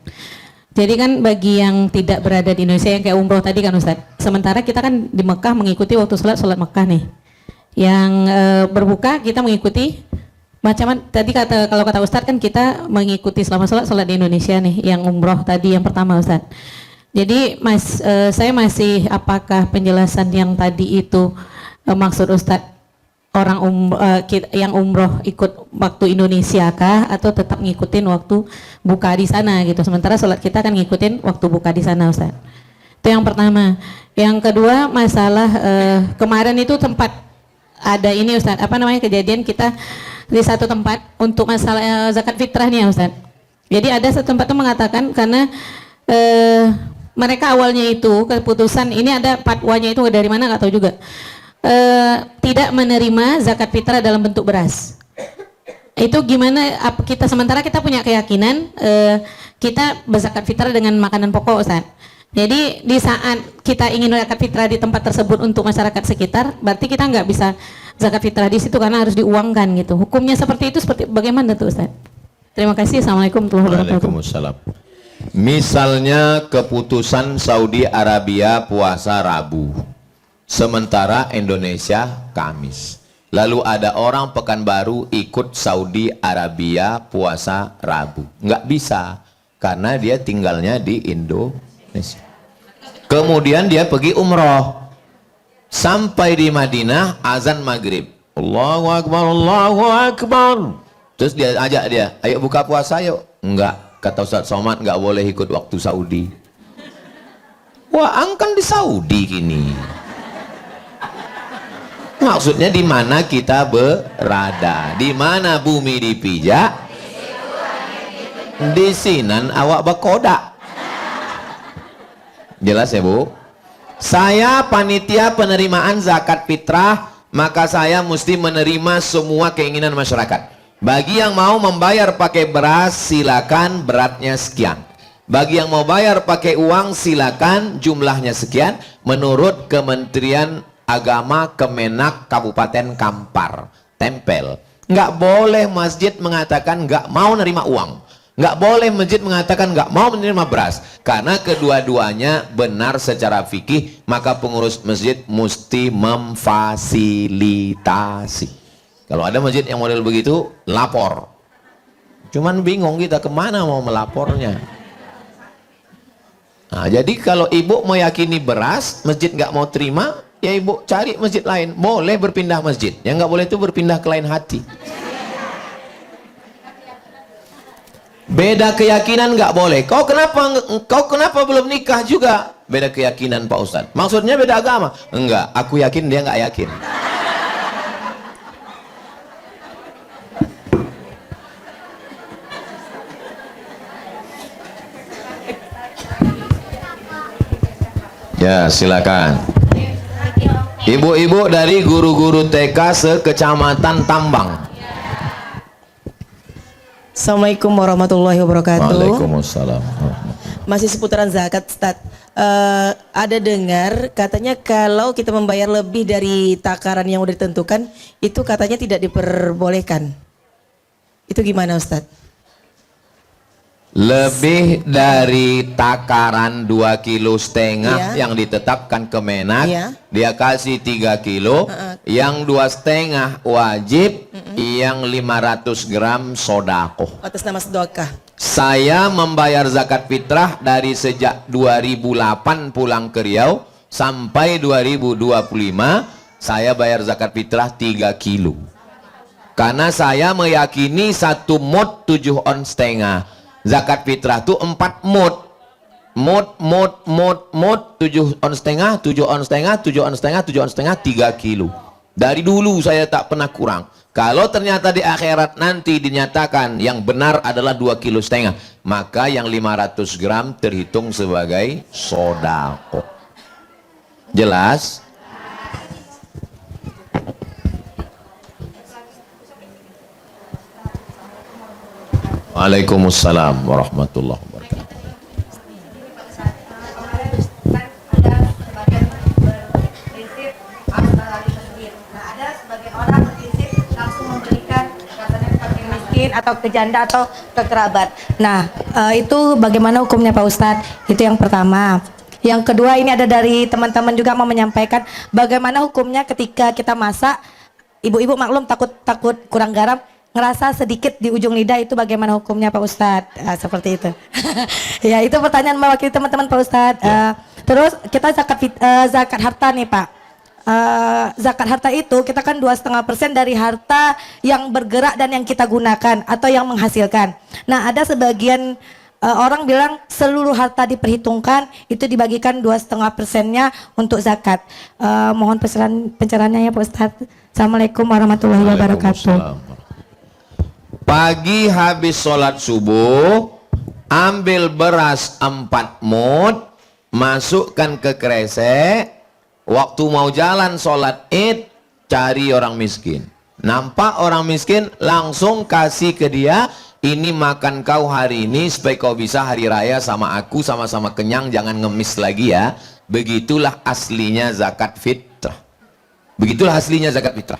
Jadi kan bagi yang tidak berada di Indonesia yang kayak umroh tadi kan Ustaz. Sementara kita kan di Mekah mengikuti waktu sholat Mekah nih. Yang berbuka kita mengikuti macam tadi kalau kata Ustaz kan kita mengikuti selama sholat di Indonesia nih. Yang umroh tadi yang pertama Ustaz. Jadi saya masih apakah penjelasan yang tadi itu maksud Ustadz orang yang umroh ikut waktu Indonesia kah atau tetap ngikutin waktu buka di sana gitu, sementara sholat kita kan ngikutin waktu buka di sana Ustadz. Itu yang pertama. Yang kedua masalah kemarin itu tempat ada ini Ustadz, apa namanya, kejadian kita di satu tempat untuk masalah zakat fitrah nih ya Ustadz. Jadi ada satu tempat itu mengatakan karena mereka awalnya itu keputusan ini ada fatwanya itu dari mana nggak tahu juga, tidak menerima zakat fitrah dalam bentuk beras. Itu gimana kita, sementara kita punya keyakinan kita berzakat fitrah dengan makanan pokok Ustaz. Jadi di saat kita ingin zakat fitrah di tempat tersebut untuk masyarakat sekitar, berarti kita nggak bisa zakat fitrah di situ karena harus diuangkan gitu. Hukumnya seperti itu, seperti bagaimana tuh Ustaz? Terima kasih. Assalamualaikum warahmatullahi wabarakatuh. Waalaikumsalam. Misalnya keputusan Saudi Arabia puasa Rabu, sementara Indonesia Kamis. Lalu ada orang Pekanbaru ikut Saudi Arabia puasa Rabu. Nggak bisa, karena dia tinggalnya di Indonesia. Kemudian dia pergi umroh. Sampai di Madinah, azan maghrib. Allahu Akbar, Allahu Akbar. Terus dia ajak dia, ayo buka puasa yuk. Enggak, kata Ustaz Somad, nggak boleh ikut waktu Saudi. Wah, angkan di Saudi gini. Maksudnya di mana kita berada, di mana bumi dipijak, di sinan awak berkodak. Jelas ya Bu? Saya panitia penerimaan zakat fitrah, maka saya mesti menerima semua keinginan masyarakat. Bagi yang mau membayar pakai beras, silakan, beratnya sekian. Bagi yang mau bayar pakai uang, silakan, jumlahnya sekian, menurut Kementerian Agama Kemenak Kabupaten Kampar. Tempel. Nggak boleh masjid mengatakan nggak mau nerima uang. Nggak boleh masjid mengatakan nggak mau menerima beras. Karena kedua-duanya benar secara fikih, maka pengurus masjid mesti memfasilitasi. Kalau ada masjid yang model begitu, lapor. Cuman bingung kita kemana mau melapornya. Nah, jadi kalau ibu meyakini beras, masjid nggak mau terima, ya ibu cari masjid lain. Boleh berpindah masjid. Yang nggak boleh itu berpindah ke lain hati. Beda keyakinan nggak boleh. Kau kenapa belum nikah juga? Beda keyakinan Pak Ustadz. Maksudnya beda agama? Enggak. Aku yakin dia nggak yakin. Ya, silakan. Ibu-ibu dari guru-guru TK se-Kecamatan Tambang. Assalamualaikum warahmatullahi wabarakatuh. Waalaikumsalam. Masih seputaran zakat, Ustaz. Ada dengar katanya kalau kita membayar lebih dari takaran yang udah ditentukan, itu katanya tidak diperbolehkan. Itu gimana, Ustaz? Lebih dari takaran 2,5 kilo yang ditetapkan Kemenak, dia kasih 3 kilo, yang 2,5 wajib, yang 500 gram sodakoh. Atas nama sedekah. Saya membayar zakat fitrah dari sejak 2008 pulang ke Riau sampai 2025, saya bayar zakat fitrah 3 kilo. Karena saya meyakini 1 mud 7 ons setengah. Zakat fitrah itu 4 mud. Mud 7 ons setengah, 7 ons setengah, 7 ons setengah, 7 ons setengah, 3 kilo. Dari dulu saya tak pernah kurang. Kalau ternyata di akhirat nanti dinyatakan yang benar adalah 2,5 kilo, maka yang 500 gram terhitung sebagai sodako. Jelas? Waalaikumsalam warahmatullahi wabarakatuh. Atau ke janda atau ke kerabat. Nah, itu bagaimana hukumnya Pak Ustadz? Itu yang pertama. Yang kedua, ini ada dari teman-teman juga mau menyampaikan bagaimana hukumnya ketika kita masak, ibu-ibu maklum takut kurang garam, ngerasa sedikit di ujung lidah, itu bagaimana hukumnya Pak Ustadz? Seperti itu. Ya, itu pertanyaan mewakili teman-teman Pak Ustadz. Terus kita zakat harta nih Pak. Zakat harta itu kita kan 2,5% dari harta yang bergerak dan yang kita gunakan atau yang menghasilkan. Nah, ada sebagian orang bilang seluruh harta diperhitungkan, itu dibagikan 2,5%-nya untuk zakat. Mohon pencerahannya ya Pak Ustadz. Assalamualaikum warahmatullahi wabarakatuh. Pagi habis sholat subuh, ambil beras 4 mud, masukkan ke kresek. Waktu mau jalan sholat id, cari orang miskin. Nampak orang miskin, langsung kasih ke dia. Ini makan kau hari ini supaya kau bisa hari raya sama aku sama-sama kenyang, jangan ngemis lagi ya. Begitulah aslinya zakat fitrah. Begitulah aslinya zakat fitrah.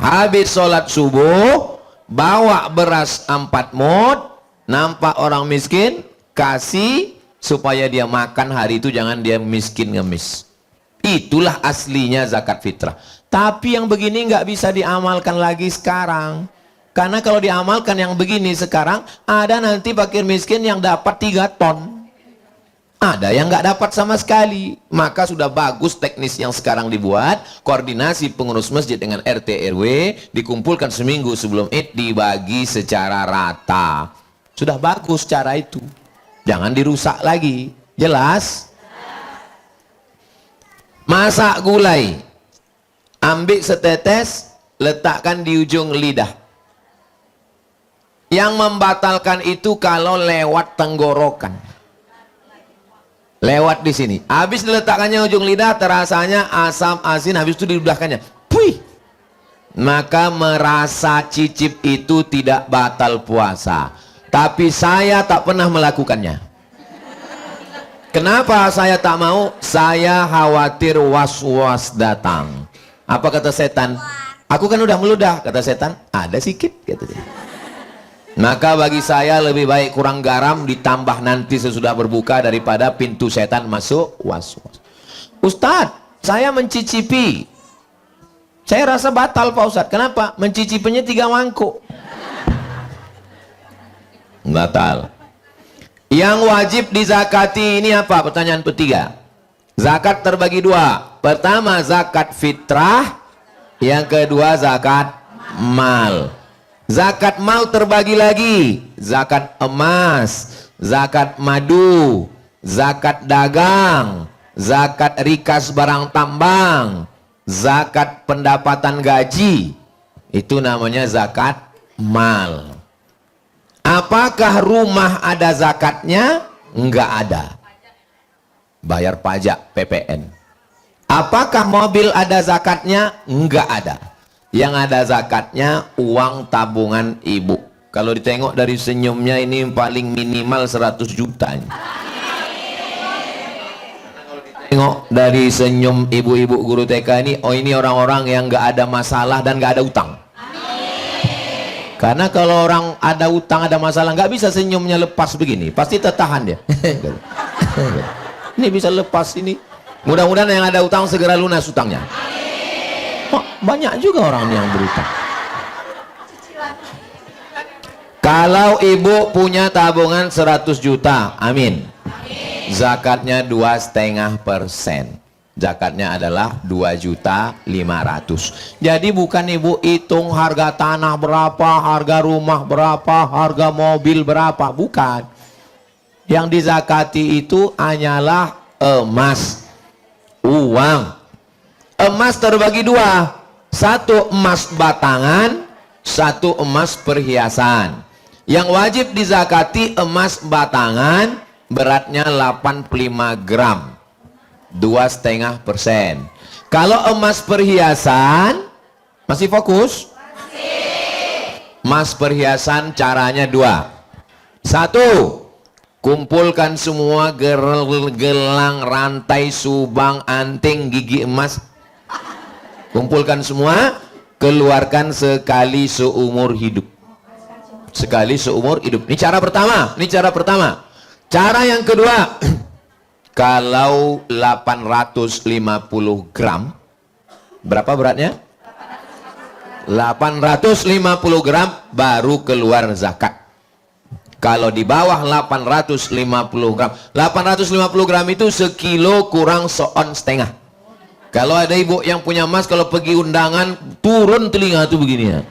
Habis sholat subuh, bawa beras 4 mud, nampak orang miskin, kasih supaya dia makan hari itu, jangan dia miskin ngemis. Itulah aslinya zakat fitrah. Tapi yang begini nggak bisa diamalkan lagi sekarang. Karena kalau diamalkan yang begini sekarang, ada nanti fakir miskin yang dapat 3 ton. Ada yang nggak dapat sama sekali. Maka sudah bagus teknis yang sekarang dibuat. Koordinasi pengurus masjid dengan RT RW, dikumpulkan seminggu sebelum Id, dibagi secara rata. Sudah bagus cara itu. Jangan dirusak lagi. Jelas? Masak gulai, ambil setetes, letakkan di ujung lidah. Yang membatalkan itu kalau lewat tenggorokan, lewat di sini. Habis diletakkannya ujung lidah, terasanya asam asin, habis itu diludahkannya. Puih. Maka merasa cicip itu tidak batal puasa. Tapi saya tak pernah melakukannya. Kenapa saya tak mau? Saya khawatir was-was datang. Apa kata setan? Aku kan udah meludah, kata setan. Ada sikit, kata dia. Maka bagi saya lebih baik kurang garam ditambah nanti sesudah berbuka daripada pintu setan masuk was-was. Ustadz, saya mencicipi. Saya rasa batal Pak Ustadz. Kenapa? Mencicipinya 3 mangkuk. Batal. Yang wajib dizakati ini apa? Pertanyaan ketiga. Zakat terbagi 2. Pertama zakat fitrah, yang kedua zakat mal. Zakat mal terbagi lagi. Zakat emas, zakat madu, zakat dagang, zakat rikas barang tambang, zakat pendapatan gaji. Itu namanya zakat mal. Apakah rumah ada zakatnya? Enggak ada. Bayar pajak PPN. Apakah mobil ada zakatnya? Enggak ada. Yang ada zakatnya uang tabungan ibu. Kalau ditengok dari senyumnya ini paling minimal 100 juta. Tengok dari senyum ibu-ibu guru TK ini, oh ini orang-orang yang enggak ada masalah dan enggak ada utang. Karena kalau orang ada utang, ada masalah, nggak bisa senyumnya lepas begini, pasti tertahan dia. Ini bisa lepas ini. Mudah-mudahan yang ada utang segera lunas utangnya. Oh, banyak juga orang yang berutang. Kalau ibu punya tabungan 100 juta, amin. Zakatnya 2,5%. Zakatnya adalah 2.500.000. Jadi bukan ibu hitung harga tanah berapa, harga rumah berapa, harga mobil berapa, bukan. Yang dizakati itu hanyalah emas, uang. Emas terbagi 2. 1 emas batangan, 1 emas perhiasan. Yang wajib dizakati emas batangan beratnya 85 gram. 2,5%. Kalau emas perhiasan masih fokus? Masih. Emas perhiasan caranya 2. 1. Kumpulkan semua gelang, rantai, subang, anting, gigi emas. Kumpulkan semua, keluarkan sekali seumur hidup. Sekali seumur hidup. Ini cara pertama. Ini cara pertama. Cara yang kedua. Kalau 850 gram, berapa beratnya? 850 gram baru keluar zakat. Kalau di bawah 850 gram, 850 gram itu sekilo kurang seon setengah. Kalau ada ibu yang punya emas, kalau pergi undangan, turun telinga tuh begini ya.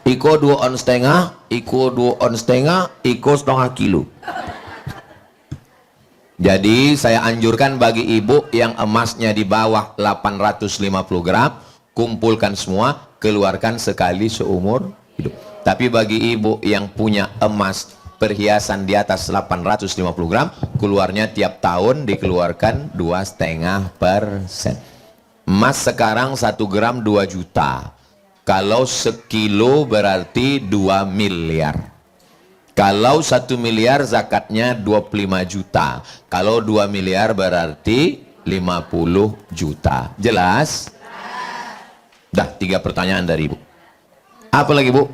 Iko 2 on setengah, iko 2 on setengah, iko setengah kilo. Jadi saya anjurkan bagi ibu yang emasnya di bawah 850 gram, kumpulkan semua, keluarkan sekali seumur hidup. Tapi bagi ibu yang punya emas perhiasan di atas 850 gram, keluarnya tiap tahun dikeluarkan 2,5%. Emas sekarang 1 gram 2 juta. Kalau sekilo berarti 2 miliar. Kalau 1 miliar zakatnya 25 juta. Kalau 2 miliar berarti 50 juta. Jelas? Dah 3 pertanyaan dari ibu. Apa lagi bu?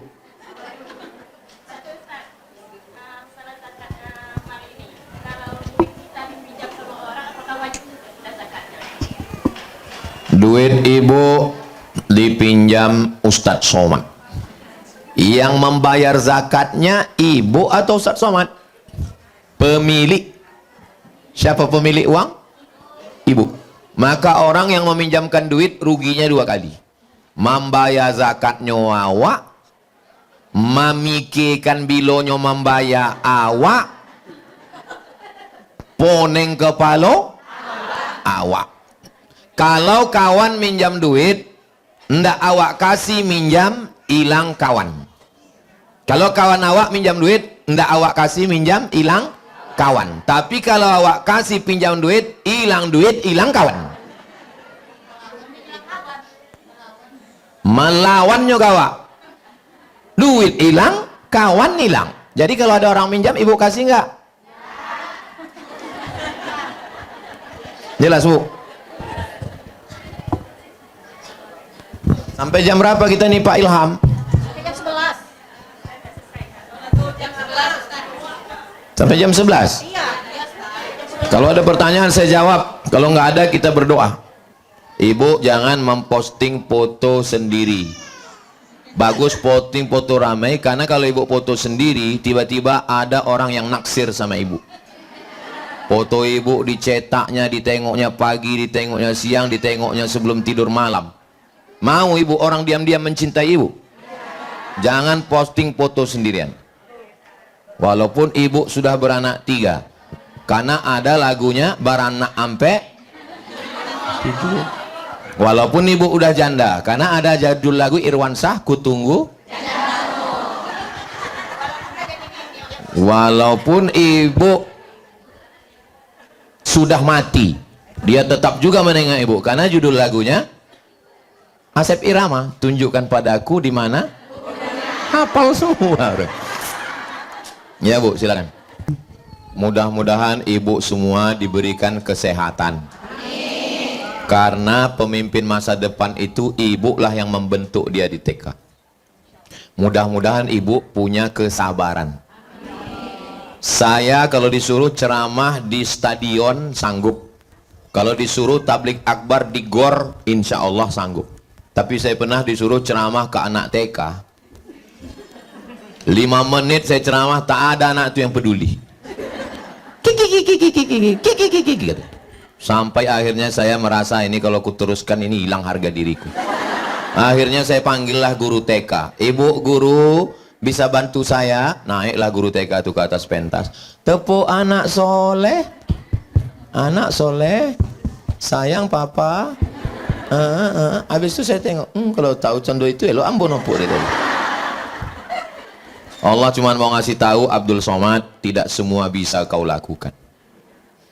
Duit ibu dipinjam Ustadz Somad. Yang membayar zakatnya ibu atau Ustadz Somad? Pemilik. Siapa pemilik uang? Ibu. Maka orang yang meminjamkan duit ruginya dua kali. Membayar zakatnya awak, memikirkan bilonyo membayar awak, poneng kepala awak. Kalau kawan minjam duit, ndak awak kasih minjam, hilang kawan. Kalau kawan awak minjam duit, ndak awak kasih minjam, hilang kawan. Tapi kalau awak kasih pinjam duit, hilang kawan. Melawannya kawan. Duit hilang, kawan hilang. Jadi kalau ada orang minjam, ibu kasih nggak? Jelas bu? Sampai jam berapa kita nih Pak Ilham? Sampai jam 11. Sampai jam 11? Iya. Kalau ada pertanyaan saya jawab. Kalau nggak ada kita berdoa. Ibu jangan memposting foto sendiri. Bagus posting foto ramai, karena kalau ibu foto sendiri tiba-tiba ada orang yang naksir sama ibu. Foto ibu dicetaknya, ditengoknya pagi, ditengoknya siang, ditengoknya sebelum tidur malam. Mau ibu orang diam-diam mencintai ibu? Jangan posting foto sendirian. Walaupun ibu sudah beranak 3, karena ada lagunya beranak ampe 7. Walaupun ibu udah janda, karena ada jadul lagu Irwansah, Kutunggu. Walaupun ibu sudah mati, dia tetap juga menengok ibu, karena judul lagunya Asep Irama, tunjukkan padaku di mana. Hafal semua. Ya bu, silakan. Mudah-mudahan ibu semua diberikan kesehatan. Karena pemimpin masa depan itu ibu lah yang membentuk dia di TK. Mudah-mudahan ibu punya kesabaran. Saya kalau disuruh ceramah di stadion sanggup. Kalau disuruh tablik akbar di gor, insya Allah sanggup. Tapi saya pernah disuruh ceramah ke anak TK. 5 menit saya ceramah, tak ada anak itu yang peduli. Sampai akhirnya saya merasa ini kalau kuteruskan ini hilang harga diriku. Akhirnya saya panggillah guru TK. Ibu guru bisa bantu saya? Naiklah guru TK itu ke atas pentas. Tepuk anak soleh. Anak soleh. Sayang papa. Habis itu saya tengok, kalau tahu condo itu ya lo ambon opuk deh. Allah cuma mau ngasih tahu Abdul Somad, tidak semua bisa kau lakukan.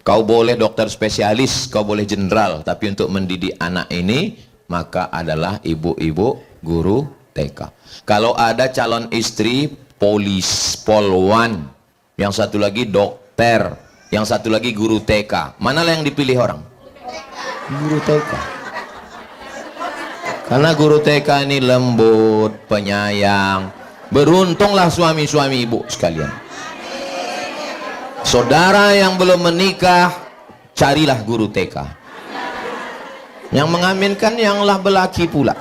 Kau boleh dokter spesialis, kau boleh jenderal, tapi untuk mendidik anak ini maka adalah ibu-ibu guru TK. Kalau ada calon istri polis, polwan, yang satu lagi dokter, yang satu lagi guru TK, manalah yang dipilih orang? Guru TK. Karena guru TK ini lembut, penyayang. Beruntunglah suami-suami ibu sekalian. Saudara yang belum menikah, carilah guru TK. Yang mengaminkan yanglah belaki pula.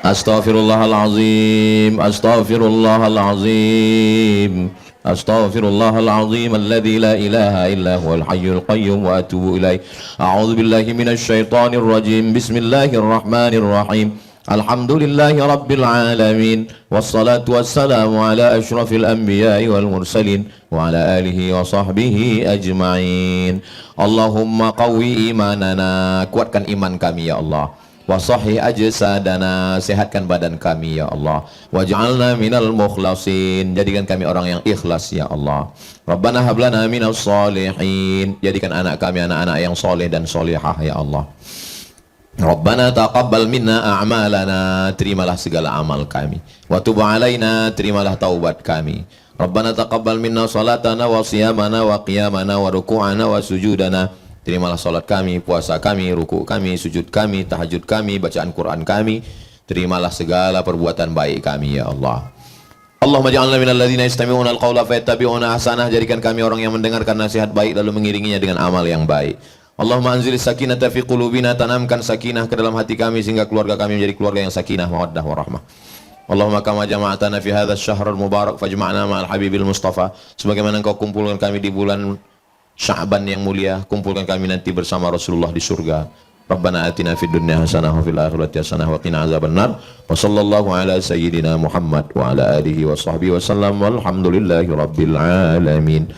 Astaghfirullahalazim, astaghfirullahalazim. Astaghfirullahalazim alladzi la ilaha illa huwal hayyul qayyum wa atubu ilaih. A'udzu billahi minasy syaithanir rajim. Bismillahirrahmanirrahim. Alhamdulillahi rabbil alamin. Wassalatu wassalamu ala asyrafil anbiya'i wal mursalin wa ala alihi wa sahbihi ajma'in. Allahumma qawwi imanana, kuatkan iman kami ya Allah. Wa sahih ajsadana, sehatkan badan kami ya Allah. Waj'alna minal mukhlasin, jadikan kami orang yang ikhlas ya Allah. Rabbana hab lana minas sholihin, jadikan anak kami anak-anak yang soleh dan solihah ya Allah. Rabbana taqabbal minna a'malana, terimalah segala amal kami. Wa tub alaina, terimalah taubat kami. Rabbana taqabbal minna salatana wa siyamana wa qiyamana wa ruku'ana wa sujudana. Terimalah salat kami, puasa kami, ruku kami, sujud kami, tahajud kami, bacaan Quran kami. Terimalah segala perbuatan baik kami ya Allah. Allahumma ja'alna minal ladzina yastami'una al-qawla fayattabi'una ahsanah, jadikan kami orang yang mendengarkan nasihat baik lalu mengiringinya dengan amal yang baik. Allahumma anzilis sakinata fi qulubina, tanamkan sakinah ke dalam hati kami sehingga keluarga kami menjadi keluarga yang sakinah, mawaddah, warahmah. Allahumma kama jama'atana fi hadzal syahrul mubarak fajma'na ma'al habibil mustafa. Sebagaimana engkau kumpulkan kami di bulan Sya'ban yang mulia, kumpulkan kami nanti bersama Rasulullah di surga. Rabbana atina fid dunya hasanah wa fil akhirati hasanah wa qina azabannar. Wa sallallahu ala sayyidina Muhammad wa ala alihi wa sahbihi wa sallam. Walhamdulillahi rabbil alamin.